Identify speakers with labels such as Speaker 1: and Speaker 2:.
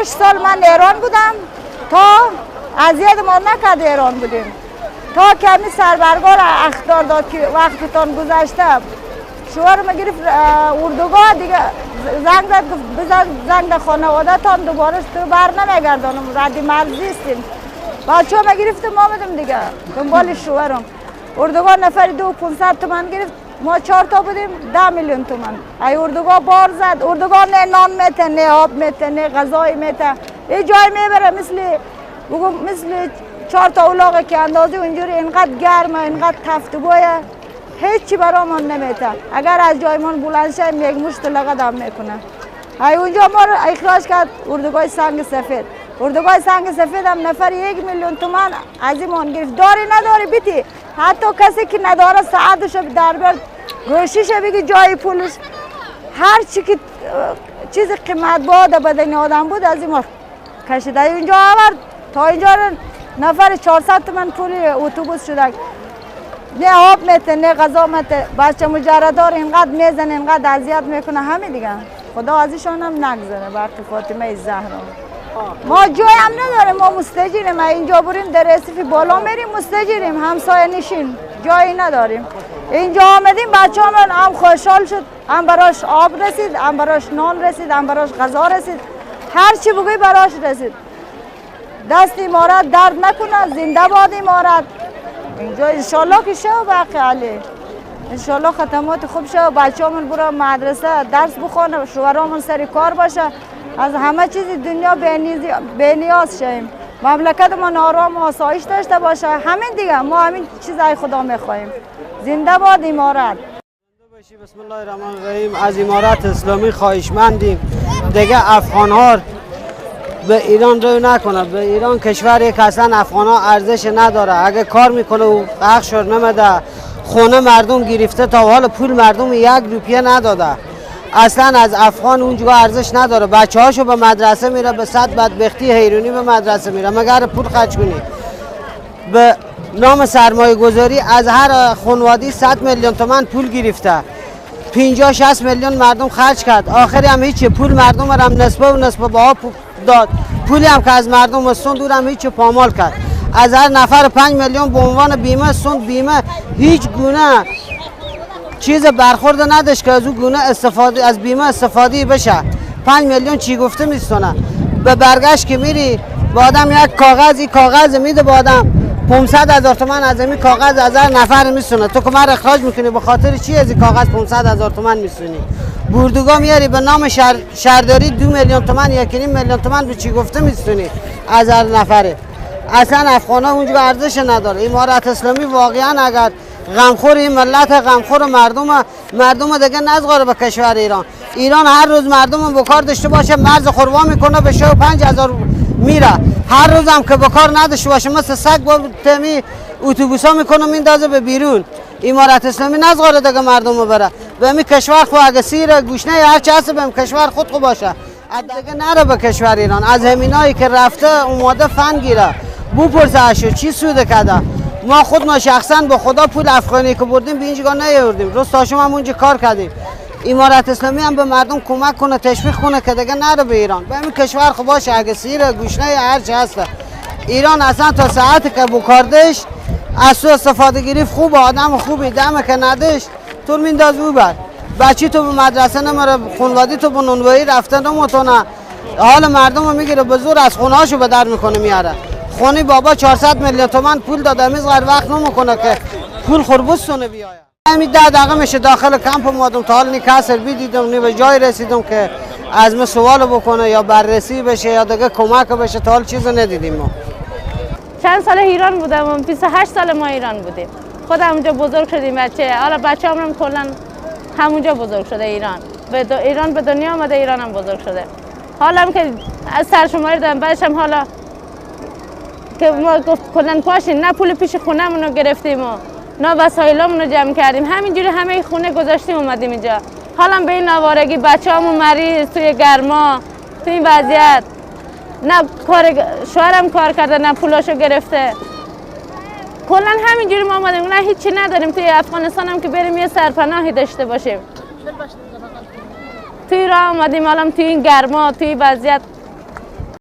Speaker 1: سال من ایران بودم تا اذیت ما نکرد ایران بودیم تا کمی سربرگار اخطار داد که وقتتان گذشته. شوهرم گرفت اردوگاه دیگه زنگ زد گفت بزن زنگ در خانواده تان دوباره تو بر نمیگردانم ردی مرزی استیم. بچه ها گرفتم آمدم دیگه دنبال شوهرم. اردوگاه نفری 2500 تومن گرفت، ما 4 تا بودیم 10 میلیون تومن. ای اردوگاه بار زد، اردوگاه نه نان میته نه آب میته نه غذایی میته، یه جای میبره مثل 4 تا اولاغه که اندازه اونجوری اینقدر گرمه اینقدر تفتگویه هیچی برامون نمیته. اگر از جایمون بلند شیم یک مشت لگد هم میکنه. ای اونجا ما رو اخراج کرد اردوگاه سنگ سفید. اردوگاه سنگ سفید هم نفر 1 میلیون تومن از ایمان گرفت. داری نداری بیتی، حتی کسی که نداره ساعتش در بیار گوشیش بگی جای پولش هر چی که چیز قیمت باده بدن آدم بود از این ما کشیده. اینجا آورد تا اینجا نفر 400 تومن پول اتوبوس شده، نه آب میته نه غذا میته. بچه مجردار اینقدر میزنه اینقدر اذیت میکنه همه دیگه. خدا ازشان هم نگذره. برای فاطمه زهرا ما جای هم نداریم، ما مستاجریم. اینجا بریم در رصیف بالا میریم مستاجریم، همسایه نشین جایی نداریم. اینجا آمدیم بچه هم خوشحال شد، هم براش آب رسید، هم براش نان رسید، هم براش غذا رسید، هر چی بگوی براش رسید. دست امارات درد نکنه، زنده باد امارات. اینجا انشالله که شو باقی علی، انشالله خدمات خوب شو، بچه همون برو مدرسه درس بخونه، شوهرامون سر کار باشه، از همه چیز دنیا بینیاز شیم، مملکت ما آرام و آسایش داشته باشه. همین دیگه ما همین چیزای خدا میخوایم. زنده باد امارات.
Speaker 2: بسم الله الرحمن الرحیم. از امارات اسلامی خواهشمندیم دیگه افغان ها به ایران رو نکنه. به ایران کشوری که اصلا افغان ها ارزش نداره. اگه کار میکنه و حقشور نمیده، خونه مردم گرفته تا حال پول مردم 1 روپیه نداده. اصلا از افغان اونجا ارزش نداره. بچه هاشو به مدرسه میره، به صد بدبختی حیرونی به مدرسه میره مگر پول خرج کنی. به نام سرمایه گذاری از هر خانوادی 100 میلیون تومان پول گرفته، 50-60 میلیون مردم خرج کرد. آخری هم هیچ پول مردم هم نسبه با داد. پولی هم که از مردم استون دور هم هیچ پامال کرد. از هر نفر 5 میلیون به عنوان بیمه استون. بیمه هیچ گونه چیز برخورد نداشت که از اون گونه استفاده از بیمه استفاده بشه. 5 میلیون چی گفته میستونه. به برگشت که میری با آدم یک کاغذ میده با آدم 500,000 تومان از این کاغذ از هر نفر میسونه. تو که من اخراج میکنی به خاطر چی از این کاغذ 500,000 تومان میسونی؟ بردگاه میاری به نام شهرداری 2 میلیون تومان 1.5 میلیون تومان به چی گفته میسونی از هر نفره. اصلا افغانا اونجا ارزش نداره. امارت اسلامی واقعا اگر غمخور این ملت، غمخور مردم دیگه نزغاره به کشور ایران هر روز مردم به کار داشته باشه مرز خوروا میکنه به 5,000 میره. هر روز هم که به کار نداشته باشه مثل سگ با تمی اتوبوسا میکنه میندازه به بیرون. امارت اسلامی نزغاره دیگه مردم بره به می کشور خو اگه سیر گوشنه هر چه هست به کشور خود خو باشه دیگه نره به کشور ایران. از همینایی که رفته اومده فن گیره بپرسه چی سود کرده. ما خود ما شخصا به خدا پول افغانی که بردیم به اینجا نیاوردیم. روز تا شما اونجا کار کردیم. امارت اسلامی هم به مردم کمک کنه، تشویق کنه که دیگه نره به ایران. به این کشور خو باشه اگه سیر گوشنه هر چی هست. ایران اصلا تا ساعتی که بکاردش از تو استفاده گرفت خوب، آدم خوبی، دم که ندش تو مینداز اوبر. بچی تو به مدرسه نمیره، خانوادی تو به نونوایی رفته نمیتونه. حال مردم رو میگیره به زور از خونه هاشو به در میکنه میاره. خونی بابا 400 میلیون تومان پول داده میز غیر وقت نمیکنه که پول خربوستونه بیاید. همین 10 دقیقه میشه داخل کمپ اومدم تا حال کسر دیدم نی به جای رسیدم که از من سوال بکنه یا بررسی بشه یا دیگه کمک بشه. تا حال چیزو ندیدیم. ما
Speaker 3: چند سال ایران بودم، 28 سال ما ایران بودیم. خودم اونجا بزرگ شدیم بچه. حالا بچه‌ام هم کلا همونجا بزرگ شده ایران. ایران به دنیا آمده، ایران هم بزرگ شده. حالا هم که از سرشماری دادم بعدش هم حالا که ما گفت کلا پاشین نه پول پیش خونه‌مون رو گرفتیم و نه وسایلامون رو جمع کردیم، همینجوری همه خونه گذاشتیم اومدیم اینجا. حالا به این نوارگی بچه‌مون مریض توی گرما توی این وضعیت، نه شوهرم کار کرده نه پولاشو گرفته. کلا همینجوری ما اومدیم، نه هیچی نداریم. توی افغانستان هم که بریم یه سرپناهی داشته باشیم. توی راه اومدیم حالا توی این گرما توی وضعیت